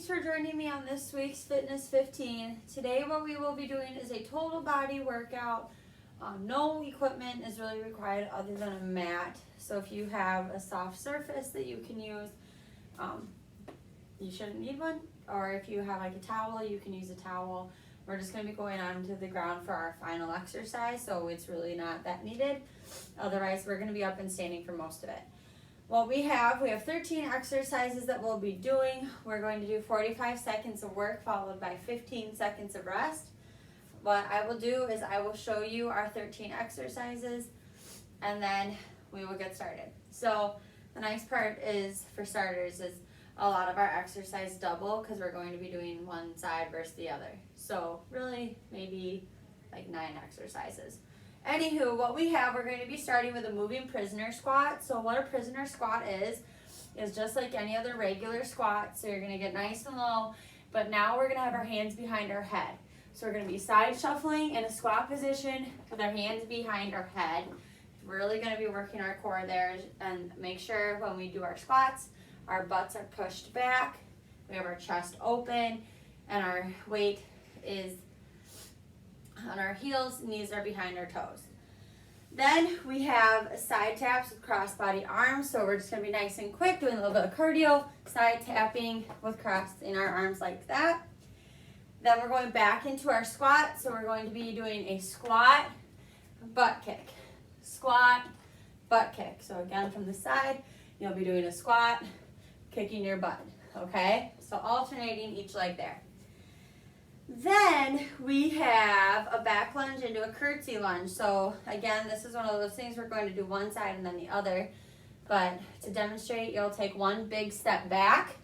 thanks for joining me on this week's Fitness 15. Today what we will be doing is a total body workout. No equipment is really required other than a mat. So if you have a soft surface that you can use, you shouldn't need one. Or if you have like a towel, you can use a towel. We're just going to be going onto the ground for our final exercise, so it's really not that needed. Otherwise, we're going to be up and standing for most of it. What we have 13 exercises that we'll be doing. We're going to do 45 seconds of work followed by 15 seconds of rest. What I will do is I will show you our 13 exercises and then we will get started. So the nice part is, for starters, is a lot of our exercise double because we're going to be doing one side versus the other. So really maybe like 9 exercises. Anywho, what we have, we're going to be starting with a moving prisoner squat. So what a prisoner squat is just like any other regular squat. So you're going to get nice and low, but now we're going to have our hands behind our head. So we're going to be side shuffling in a squat position with our hands behind our head. Really going to be working our core there, and make sure when we do our squats, our butts are pushed back, we have our chest open, and our weight is on our heels, knees are behind our toes. Then we have side taps with crossbody arms. So we're just going to be nice and quick, doing a little bit of cardio, side tapping with crossing our arms like that. Then we're going back into our squat. So we're going to be doing a squat, butt kick. Squat, butt kick. So again, from the side, you'll be doing a squat, kicking your butt. Okay? So alternating each leg there. Then we have a back lunge into a curtsy lunge. So again, this is one of those things we're going to do one side and then the other. But to demonstrate, you'll take one big step back,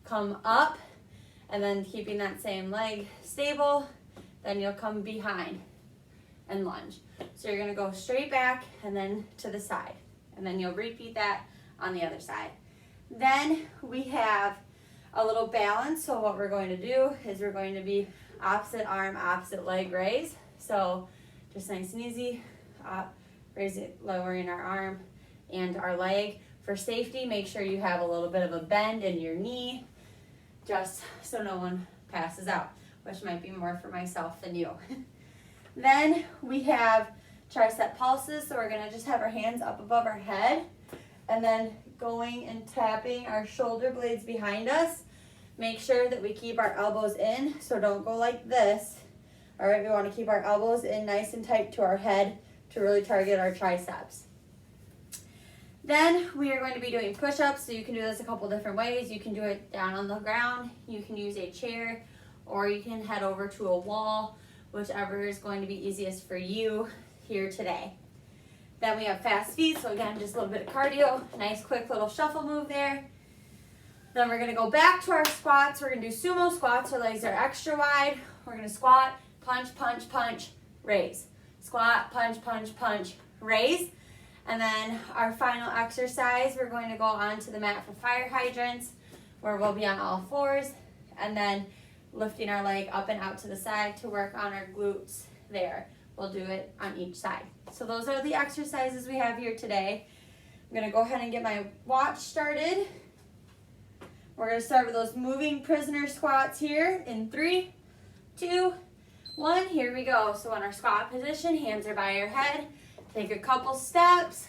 come up, and then keeping that same leg stable, then you'll come behind and lunge. So you're going to go straight back and then to the side. And then you'll repeat that on the other side. Then we have a little balance. So what we're going to do is we're going to be opposite arm, opposite leg raise. So just nice and easy, raise it, lowering our arm and our leg. For safety, make sure you have a little bit of a bend in your knee, just so no one passes out, which might be more for myself than you. Then we have tricep pulses. So we're gonna just have our hands up above our head and then going and tapping our shoulder blades behind us. Make sure that we keep our elbows in, so don't go like this. All right, we want to keep our elbows in nice and tight to our head to really target our triceps. Then we are going to be doing push-ups, so you can do this a couple different ways. You can do it down on the ground, you can use a chair, or you can head over to a wall, whichever is going to be easiest for you here today. Then we have fast feet, so again, just a little bit of cardio, nice quick little shuffle move there. Then we're gonna go back to our squats. We're gonna do sumo squats. Our legs are extra wide. We're gonna squat, punch, punch, punch, raise. Squat, punch, punch, punch, raise. And then our final exercise, we're going to go onto the mat for fire hydrants, where we'll be on all fours, and then lifting our leg up and out to the side to work on our glutes there. We'll do it on each side. So those are the exercises we have here today. I'm gonna go ahead and get my watch started. We're gonna start with those moving prisoner squats here in 3, 2, 1, here we go. So in our squat position, hands are by your head. Take a couple steps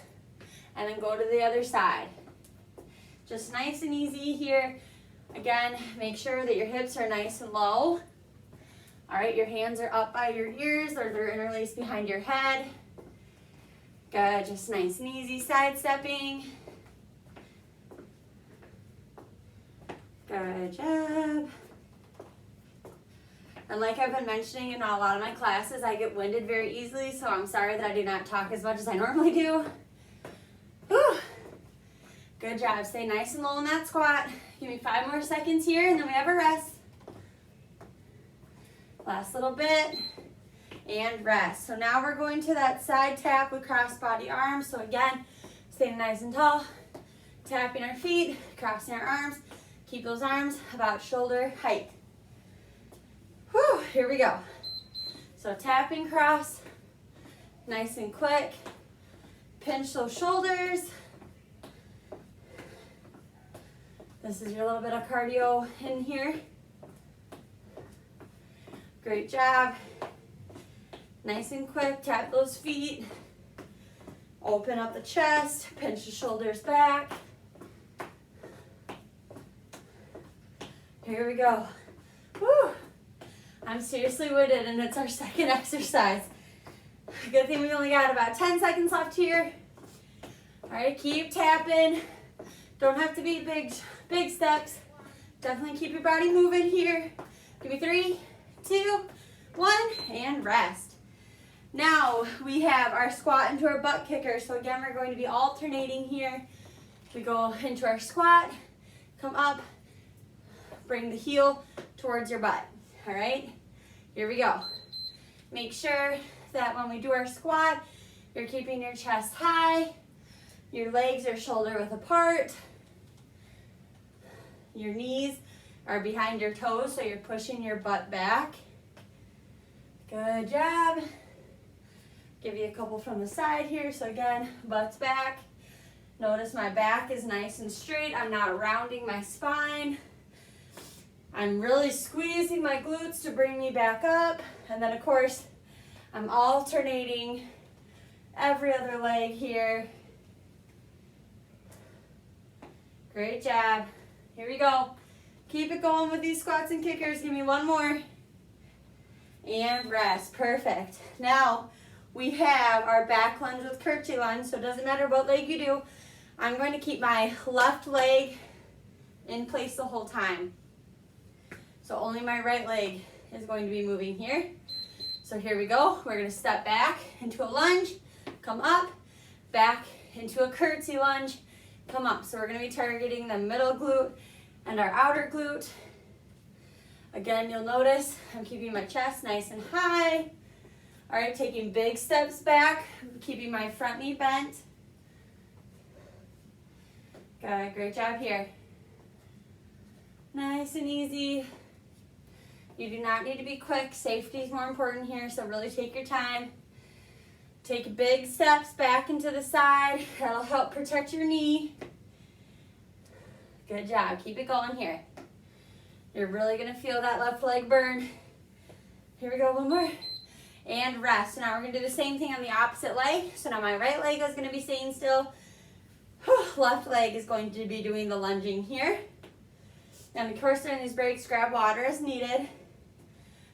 and then go to the other side. Just nice and easy here. Again, make sure that your hips are nice and low. All right, your hands are up by your ears or they're interlaced behind your head. Good, just nice and easy sidestepping. Good job. And like I've been mentioning in a lot of my classes, I get winded very easily, so I'm sorry that I do not talk as much as I normally do. Whew. Good job. Stay nice and low in that squat. Give me 5 more seconds here, and then we have a rest. Last little bit, and rest. So now we're going to that side tap with crossbody arms. So again, staying nice and tall, tapping our feet, crossing our arms. Keep those arms about shoulder height. Whew, here we go. So tapping cross, nice and quick. Pinch those shoulders. This is your little bit of cardio in here. Great job. Nice and quick, tap those feet. Open up the chest, pinch the shoulders back. Here we go. Woo! I'm seriously winded and it's our second exercise. Good thing we only got about 10 seconds left here. All right, keep tapping. Don't have to be big steps. Definitely keep your body moving here. Give me 3, 2, 1, and rest. Now we have our squat into our butt kicker. So again, we're going to be alternating here. We go into our squat, come up, bring the heel towards your butt. All right, here we go. Make sure that when we do our squat, you're keeping your chest high, your legs are shoulder width apart, your knees are behind your toes, so you're pushing your butt back. Good job. Give you a couple from the side here. So again, butt's back. Notice my back is nice and straight. I'm not rounding my spine. I'm really squeezing my glutes to bring me back up. And then of course, I'm alternating every other leg here. Great job. Here we go. Keep it going with these squats and kickers. Give me one more. And rest. Perfect. Now we have our back lunge with Curtsy Lunge. So it doesn't matter what leg you do. I'm going to keep my left leg in place the whole time. So only my right leg is going to be moving here. So here we go. We're going to step back into a lunge, come up, back into a curtsy lunge, come up. So we're going to be targeting the middle glute and our outer glute. Again, you'll notice I'm keeping my chest nice and high. All right, taking big steps back, keeping my front knee bent. Good, great job here. Nice and easy. You do not need to be quick. Safety is more important here, so really take your time. Take big steps back into the side. That'll help protect your knee. Good job. Keep it going here. You're really going to feel that left leg burn. Here we go, one more. And rest. So now we're going to do the same thing on the opposite leg. So now my right leg is going to be staying still. Left leg is going to be doing the lunging here. And of course, during these breaks, grab water as needed.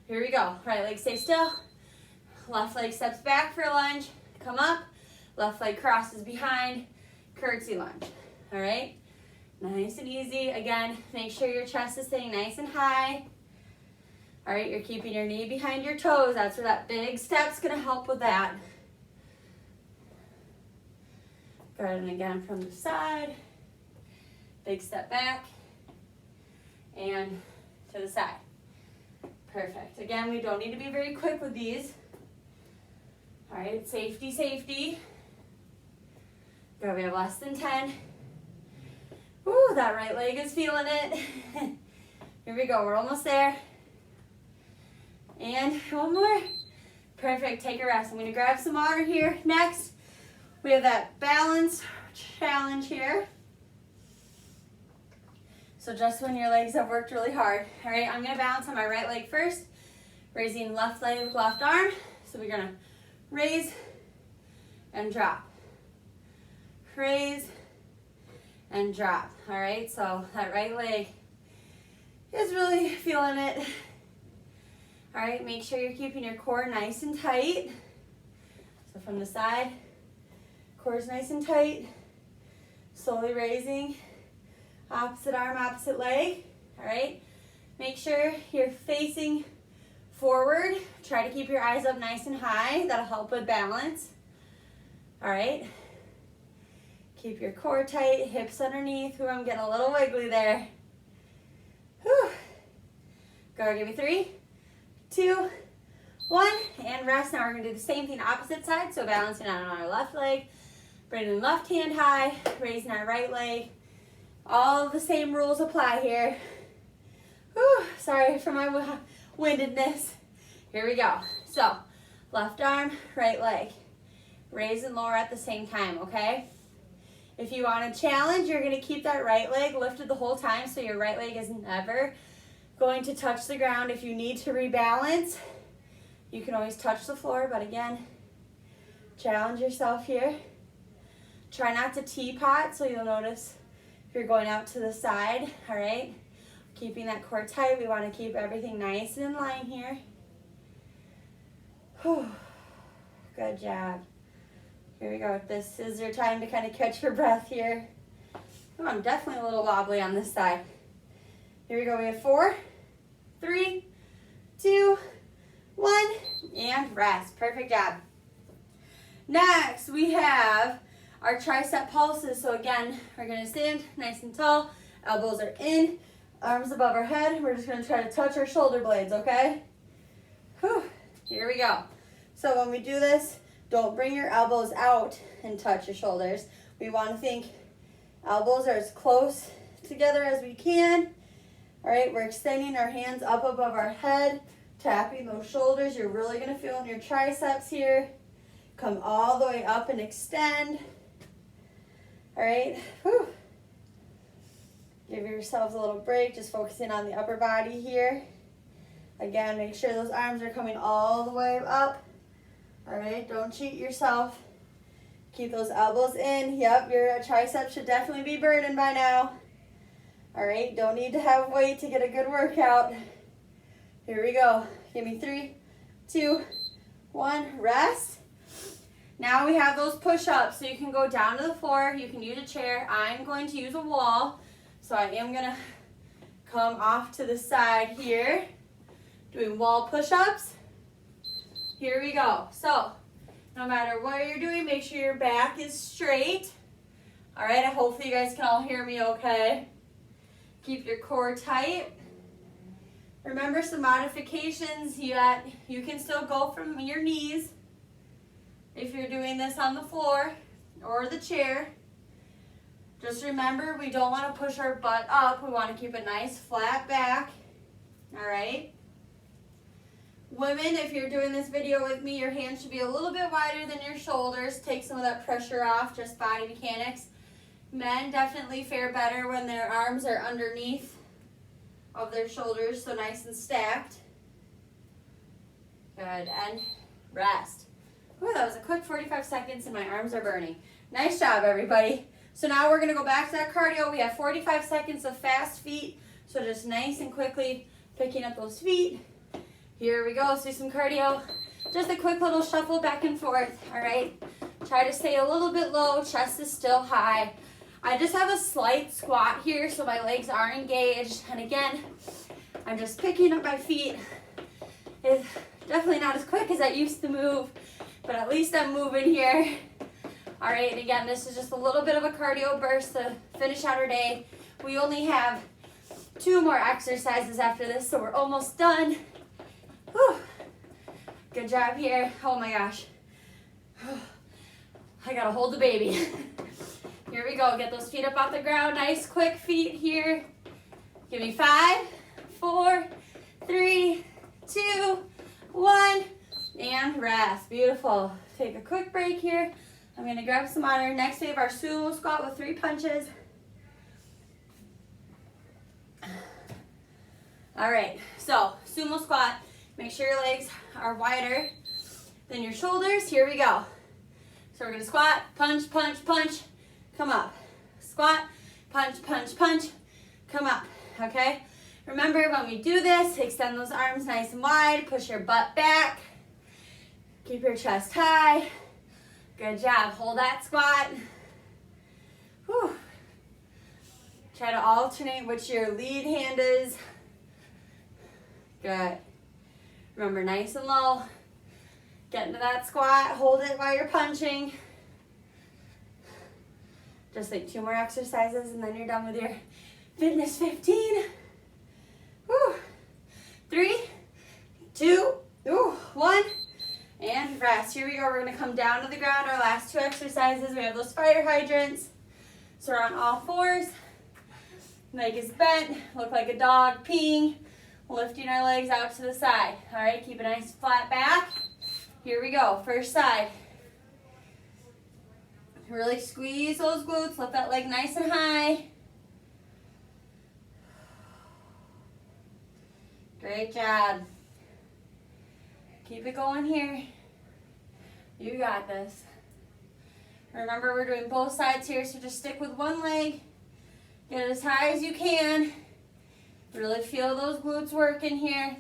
Here we go. Right leg stay still. Left leg steps back for a lunge. Come up. Left leg crosses behind. Curtsy lunge. All right. Nice and easy. Again, make sure your chest is staying nice and high. All right, you're keeping your knee behind your toes. That's where that big step's going to help with that. Good, and again from the side. Big step back. And to the side. Perfect. Again, we don't need to be very quick with these. All right, safety, safety. Good, we have less than 10. Ooh, that right leg is feeling it. Here we go, we're almost there. And one more. Perfect, take a rest. I'm gonna grab some water here. Next, we have that balance challenge here. So just when your legs have worked really hard. All right, I'm gonna balance on my right leg first, raising left leg, left arm. So we're gonna raise and drop. Raise and drop. All right, so that right leg is really feeling it. All right, make sure you're keeping your core nice and tight. So from the side, core's nice and tight. Slowly raising. Opposite arm, opposite leg. All right, make sure you're facing forward. Try to keep your eyes up nice and high. That'll help with balance. All right. Keep your core tight, hips underneath. Ooh, I'm getting a little wiggly there. Whew. Go, give me 3, 2, 1, and rest. Now we're gonna do the same thing opposite side. So balancing on our left leg, bringing left hand high, raising our right leg. All the same rules apply here. Whew, sorry for my windedness. Here we go. So left arm, right leg. Raise and lower at the same time, okay? If you want to challenge, you're going to keep that right leg lifted the whole time, so your right leg is never going to touch the ground. If you need to rebalance, you can always touch the floor, but again, challenge yourself here. Try not to teapot, so you'll notice if you're going out to the side, all right? Keeping that core tight, we want to keep everything nice and in line here. Whew. Good job. Here we go. This is your time to kind of catch your breath here. Oh, I'm definitely a little wobbly on this side. Here we go. We have 4, 3, 2, 1, and rest. Perfect job. Next, we have our tricep pulses. So again, we're going to stand nice and tall. Elbows are in, arms above our head. We're just going to try to touch our shoulder blades, okay? Whew. Here we go. So when we do this, don't bring your elbows out and touch your shoulders. We want to think elbows are as close together as we can. All right, we're extending our hands up above our head, tapping those shoulders. You're really going to feel in your triceps here. Come all the way up and extend. All right, whew. Give yourselves a little break, just focusing on the upper body here. Again, make sure those arms are coming all the way up. All right, don't cheat yourself. Keep those elbows in. Yep, your triceps should definitely be burning by now. All right, don't need to have weight to get a good workout. Here we go. Give me 3, 2, 1, rest. Now we have those push-ups, so you can go down to the floor. You can use a chair. I'm going to use a wall, so I am gonna come off to the side here, doing wall push-ups. Here we go. So, no matter what you're doing, make sure your back is straight. All right, hopefully you guys can all hear me okay. Keep your core tight. Remember some modifications, you can still go from your knees if you're doing this on the floor or the chair. Just remember, we don't want to push our butt up. We want to keep a nice flat back. All right. Women, if you're doing this video with me, your hands should be a little bit wider than your shoulders. Take some of that pressure off, just body mechanics. Men definitely fare better when their arms are underneath of their shoulders, so nice and stacked. Good, and rest. Ooh, that was a quick 45 seconds and my arms are burning. Nice job, everybody. So now we're gonna go back to that cardio. We have 45 seconds of fast feet, so just nice and quickly picking up those feet. Here we go, let's do some cardio. Just a quick little shuffle back and forth, all right? Try to stay a little bit low, chest is still high. I just have a slight squat here, so my legs are engaged. And again, I'm just picking up my feet. It's definitely not as quick as I used to move, but at least I'm moving here. All right, and again, this is just a little bit of a cardio burst to finish out our day. We only have 2 more exercises after this, so we're almost done. Whew. Good job here. Oh my gosh. I gotta hold the baby. Here we go. Get those feet up off the ground. Nice quick feet here. Give me 5, 4, 3, 2, 1, and rest. Beautiful. Take a quick break here. I'm gonna grab some water. Next we have our sumo squat with 3 punches. All right, so sumo squat. Make sure your legs are wider than your shoulders. Here we go. So we're gonna squat, punch, punch, punch, come up. Squat, punch, punch, punch, come up, okay? Remember, when we do this, extend those arms nice and wide, push your butt back, keep your chest high. Good job, hold that squat. Whew. Try to alternate which your lead hand is. Good. Remember, nice and low. Get into that squat, hold it while you're punching. Just like 2 more exercises and then you're done with your fitness 15. Whew. 3, 2, 1, and rest. Here we go, we're gonna come down to the ground. Our last 2 exercises, we have those fire hydrants. So we're on all 4s. Leg is bent, look like a dog peeing. Lifting our legs out to the side. All right, keep a nice flat back. Here we go, first side. Really squeeze those glutes, lift that leg nice and high. Great job. Keep it going here. You got this. Remember, we're doing both sides here, so just stick with one leg. Get it as high as you can. Really feel those glutes working here.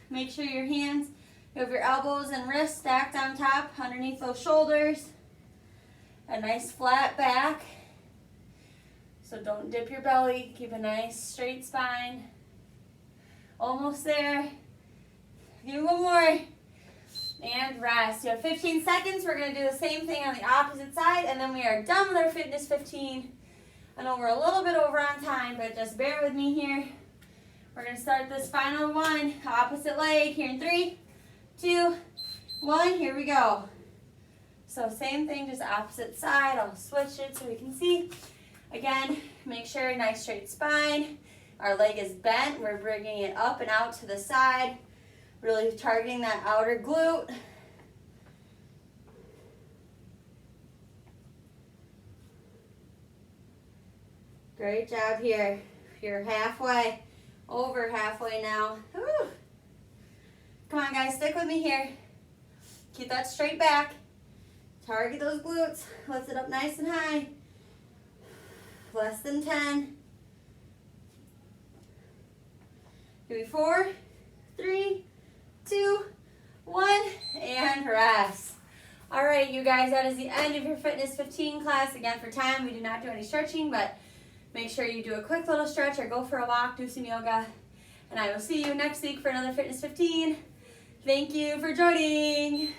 Make sure your hands, you have your elbows and wrists stacked on top, underneath those shoulders. A nice flat back. So don't dip your belly. Keep a nice straight spine. Almost there. Do one more. And rest. You have 15 seconds. We're going to do the same thing on the opposite side, and then we are done with our Fitness 15. I know we're a little bit over on time, but just bear with me here. We're going to start this final one. Opposite leg here in 3, 2, 1. Here we go. So same thing, just opposite side. I'll switch it so we can see. Again, make sure nice straight spine. Our leg is bent. We're bringing it up and out to the side. Really targeting that outer glute. Great job here. You're halfway, over halfway now. Woo. Come on guys, stick with me here. Keep that straight back. Target those glutes. Lift it up nice and high. Less than 10. Give me 4, 3, 2, 1, and rest. All right, you guys, that is the end of your Fitness 15 class. Again, for time, we do not do any stretching, but make sure you do a quick little stretch or go for a walk, do some yoga, and I will see you next week for another Fitness 15. Thank you for joining.